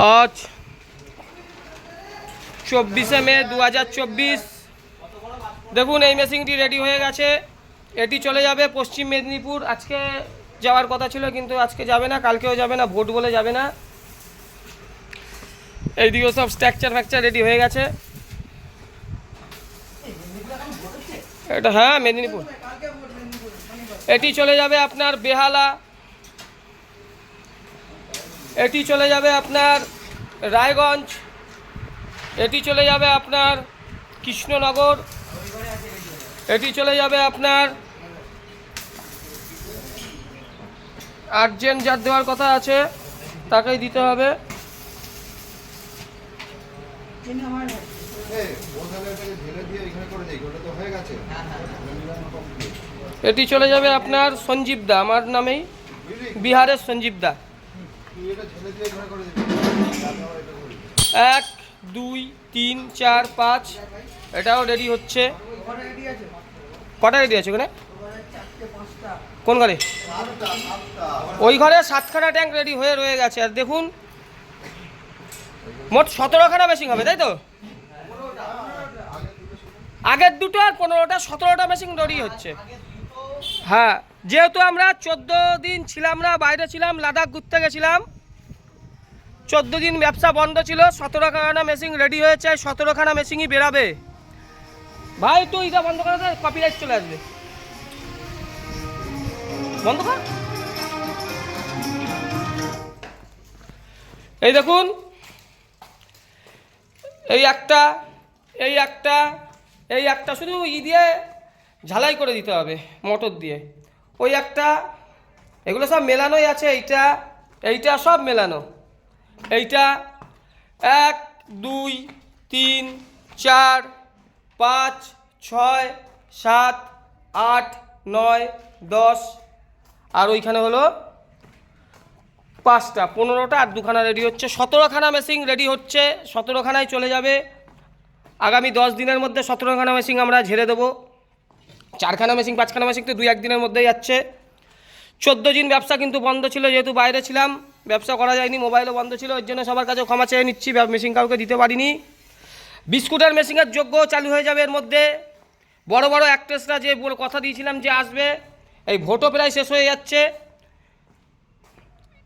আজ 24 মে 2024। দেখুন এই মেশিনটি রেডি হয়ে গেছে। এটি চলে যাবে পশ্চিম মেদিনীপুর। আজকে যাওয়ার কথা ছিল কিন্তু আজকে যাবে না, কালকেও যাবে না, ভোট বলে যাবে না। এইদিকেও সব স্ট্রাকচার ফ্যাকচার রেডি হয়ে গেছে। এটা হ্যাঁ মেদিনীপুর। এটি চলে যাবে আপনার বেহালা, এটি চলে যাবে আপনার রায়গঞ্জ, এটি চলে যাবে আপনার কৃষ্ণনগর, এটি চলে যাবে আপনার আর্জেন্ট যার দেওয়ার কথা আছে তাকেই দিতে হবে। এটি চলে যাবে আপনার সঞ্জীব দা, আমার নামেই, বিহারের সঞ্জীব দা। 1 2 3 4 5 এটাও রেডি হচ্ছে। কটা রেডি আছে ওখানে? কোন ঘরে? ওই ঘরে 7খানা ট্যাঙ্ক রেডি হয়ে রয়ে গেছে। আর দেখুন মোট 17খানা মেশিন হবে, তাই তো? আগের দুটো আর 15টা, 17টা মেশিন রেডি হচ্ছে। হ্যাঁ, যেহেতু আমরা 14 দিন ছিলাম না, বাইরে ছিলাম, লাদাখ ঘুরতে গেছিলাম, 14 দিন ব্যবসা বন্ধ ছিল। 17খানা মেশিন রেডি হয়েছে, 17খানা মেশিনই বেরাবে। ভাই তুই এটা বন্ধ করে দে, কপিরাইট চলে আসবে। বন্ধ কর। এই দেখুন, এই একটা, এই একটা, এই একটা শুধু দিয়ে ঝালাই করে দিতে হবে মোটর দিয়ে। ওই একটা, এগুলো সব মেলানোই আছে। এইটা, এইটা সব মেলানো। এইটা 1 2 3 4 5 6 7 8 9 10, আর ওইখানে হলো 5টা, 15টা, আর 2খানা রেডি হচ্ছে। 17খানা মেশিন রেডি হচ্ছে, 17খানায় চলে যাবে। আগামী 10 দিনের মধ্যে 17খানা মেশিন আমরা ঝেড়ে দেবো। 4খানা মেশিন 5খানা মেশিন তো 2-1 দিনের মধ্যেই যাচ্ছে। 14 দিন ব্যবসা কিন্তু বন্ধ ছিল, যেহেতু বাইরে ছিলাম, ব্যবসা করা যায়নি, মোবাইলও বন্ধ ছিল। ওই জন্য সবার কাছে ক্ষমা চেয়ে নিচ্ছি, মেশিন কাউকে দিতে পারিনি। বিস্কুটের মেশিনের যোগ্য চালু হয়ে যাবে এর মধ্যে। বড় বড় অ্যাক্ট্রেসরা যে কথা দিয়েছিলাম যে আসবে, এই ভোটও প্রায় শেষ হয়ে যাচ্ছে।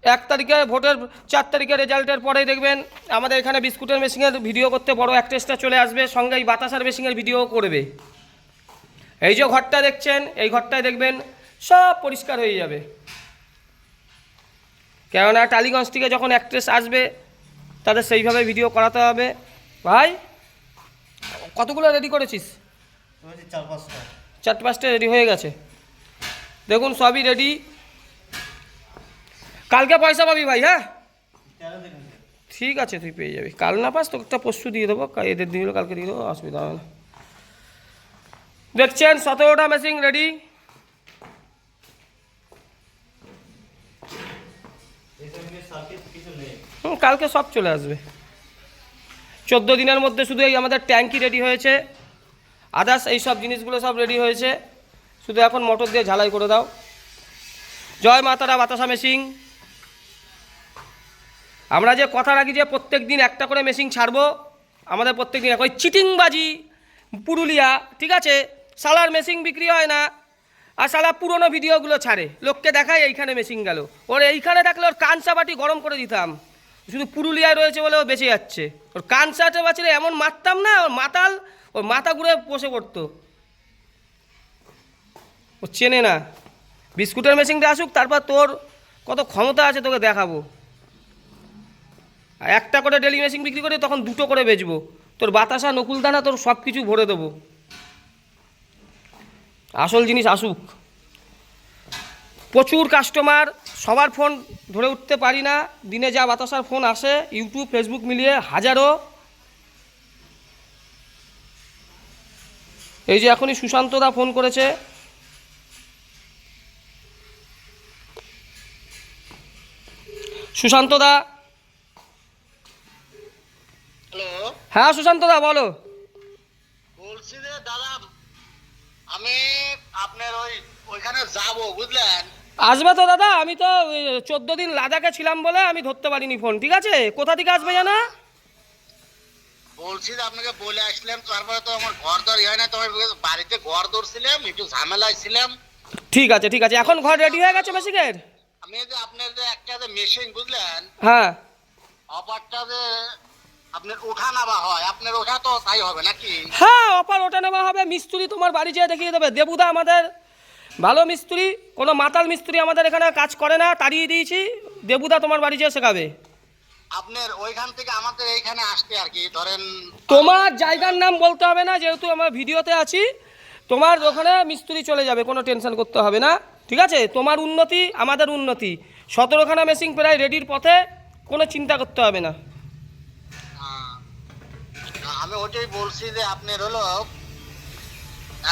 1 তারিখে ভোটের, 4 তারিখে রেজাল্টের পরেই দেখবেন আমাদের এখানে বিস্কুটের মেশিনের ভিডিও করতে বড় অ্যাক্ট্রেসটা চলে আসবে, সঙ্গে এই বাতাসার মেশিনের ভিডিও করবে। এই যে ঘরটা দেখছেন, এই ঘরটায় দেখবেন সব পরিষ্কার হয়ে যাবে। কেননা টালিগঞ্জ থেকে যখন অ্যাক্ট্রেস আসবে তাদের সেইভাবে ভিডিও করাতে হবে। ভাই কতগুলো রেডি করেছিস? 4-5টা রেডি হয়ে গেছে। দেখুন সবই রেডি। কালকে পয়সা পাবি ভাই। হ্যাঁ ঠিক আছে, তুই পেয়ে যাবি। কাল না পাস তোকে একটা পরশু দিয়ে দেবো, এদের দিয়ে দেবো, কালকে দিয়ে দেবো, অসুবিধা হবে না। দেখছেন 17টা মেশিন রেডি। কালকে সব চলে আসবে। 14 দিনের মধ্যে শুধু এই আমাদের ট্যাঙ্কি রেডি হয়েছে, আদার্স এই সব জিনিসগুলো সব রেডি হয়েছে। শুধু এখন মোটর দিয়ে ঝালাই করে দাও। জয় মাতারা বাতাসা মেশিন। আমরা যে কথা রাখি যে প্রত্যেক দিন একটা করে মেশিন ছাড়বো, আমাদের প্রত্যেক দিন ওই চিটিংবাজি পুরুলিয়া, ঠিক আছে? সালার মেশিন বিক্রি হয় না, আর সালা পুরনো ভিডিওগুলো ছাড়ে, লোককে দেখায় এইখানে মেশিন গেল। ওর এইখানে থাকলে ওর কানসাবাটি গরম করে দিতাম। শুধু পুরুলিয়ায় রয়েছে বলে ও বেঁচে যাচ্ছে। ওর কানসাটে বাঁচলে এমন মারতাম না, ওর মাতাল, ওর মাথা ঘুরে বসে পড়তো। ও চেনে না। বিস্কুটের মেশিনটা আসুক, তারপর তোর কত ক্ষমতা আছে তোকে দেখাবো। একটা করে ডেলি মেশিন বিক্রি করে তখন 2টো করে বেচবো। তোর বাতাসা, নকুলদানা, তোর সব কিছু ভরে দেবো। আসল জিনিস আসুক। প্রচুর কাস্টমার, সবার ফোন ধরে উঠতে পারি না। দিনে যা বাতাসার ফোন আসে, ইউটিউব ফেসবুক মিলিয়ে হাজারো। এই যে এখনই সুশান্তদা ফোন করেছে। সুশান্তদা। হ্যালো। হ্যাঁ সুশান্তদা বলো। বলছি যে দাদা, আমি আপনার ওইখানে যাব, বুঝলেন? আসবে তো দাদা, আমি তো 14 দিন লাদাখে ছিলাম বলে আমি ধরতে পারিনি ফোন, ঠিক আছে? কোথা থেকে আসবে জানা? বলছি যে আপনাকে বলে আসলাম, তারপরে তো আমার ঘর দর হয় না, তোমার বাড়িতে ঘর দৌড়ছিলাম, একটু ঝামেলায় ছিলাম। ঠিক আছে ঠিক আছে, এখন ঘর রেডি হয়ে গেছে মেশিনের? আমি যে আপনার যে একটা যে মেশিন বুঝলেন, হ্যাঁ অপারটা যে আপনার ওঠা নামা হয়, আপনার ওঠা তো তাই হবে নাকি? হ্যাঁ, অপার ওটা নেওয়া হবে। মিস্ত্রি তোমার বাড়ি যেয়ে দেখিয়ে দেবে। দেবুদা আমাদের ভালো মিস্ত্রি, কোনো মাতাল মিস্ত্রি আমাদের এখানে কাজ করে না, তাড়িয়ে দিয়েছি। দেবুদা তোমার বাড়ি যেয়ে শেখাবে। আপনার ওইখান থেকে আমাদের এইখানে আসতে আর কি ধরেন। তোমার জায়গার নাম বলতে হবে না, যেহেতু আমরা ভিডিওতে আছি। তোমার ওখানে মিস্ত্রি চলে যাবে, কোনো টেনশন করতে হবে না, ঠিক আছে? তোমার উন্নতি আমাদের উন্নতি। 17খানা মেশিন প্রায় রেডির পথে, কোনো চিন্তা করতে হবে না। আমি ওটাই বলছি যে আপনার হলো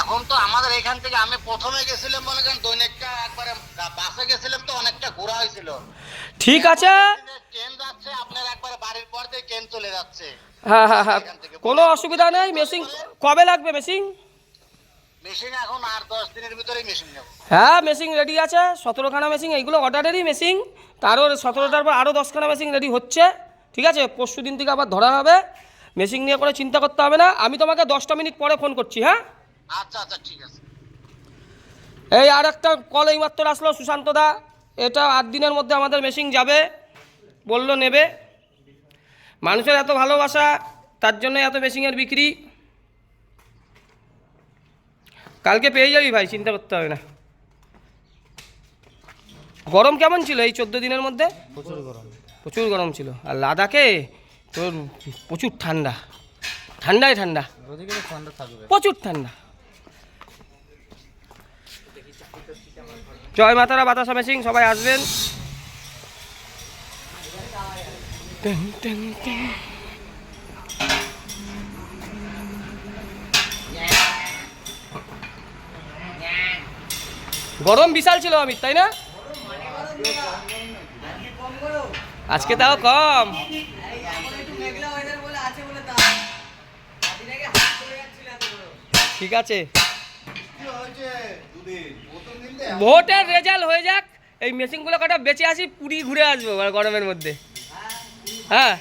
এখন তো আমাদের এখান থেকে আমি প্রথমে গেছিলাম মনে করেন দৈনিকটা একবারে বাসে গেছিলাম, তো অনেকটা ঘোরা হয়েছিল। ঠিক আছে, ট্রেন যাচ্ছে আপনার একবারে বাড়ির পর দিয়ে ট্রেন চলে যাচ্ছে। হ্যাঁ হ্যাঁ হ্যাঁ, কোনো অসুবিধা নেই। মেশিন কবে লাগবে মেশিন? মেশিন এখন আর 10 দিনের ভিতরেই মেশিন নেব। হ্যাঁ, মেশিন রেডি আছে। 17খানা মেশিন, এইগুলো অর্ডারেরই মেশিন। তারও 17টার পর আরও 10খানা মেশিন রেডি হচ্ছে, ঠিক আছে? পরশু দিন থেকে আবার ধরা হবে। মেশিন নিয়ে করে চিন্তা করতে হবে না। আমি তোমাকে 10টা মিনিট পরে ফোন করছি, হ্যাঁ? আচ্ছা আচ্ছা ঠিক আছে। এই আর একটা কল এইমাত্র আসলো, সুশান্ত দা। এটা 8 দিনের মধ্যে আমাদের মেশিন যাবে বললো, নেবে। মানুষের এত ভালোবাসা, তার জন্য এত মেশিনের বিক্রি। কালকে পেয়ে যাবি ভাই, চিন্তা করতে হবে না। গরম কেমন ছিল এই 14 দিনের মধ্যে? প্রচুর গরম। প্রচুর গরম ছিল। আর লাদাখে তোর প্রচুর ঠান্ডা, ঠান্ডায় ঠান্ডা, ওদিকে তো ঠান্ডা থাকবে। প্রচুর ঠান্ডা। জয় মাতারা বাতাসা মেশিন, সবাই আসবেন। Ten, ten, ten. গরম বিশাল ছিল অমিত, তাই না? আজকে তাও কম। ঠিক আছে, ভোটের রেজাল্ট হয়ে যাক, এই মেশিনগুলো কটা বেঁচে আসি, পুরী ঘুরে আসবো গরমের মধ্যে। হ্যাঁ।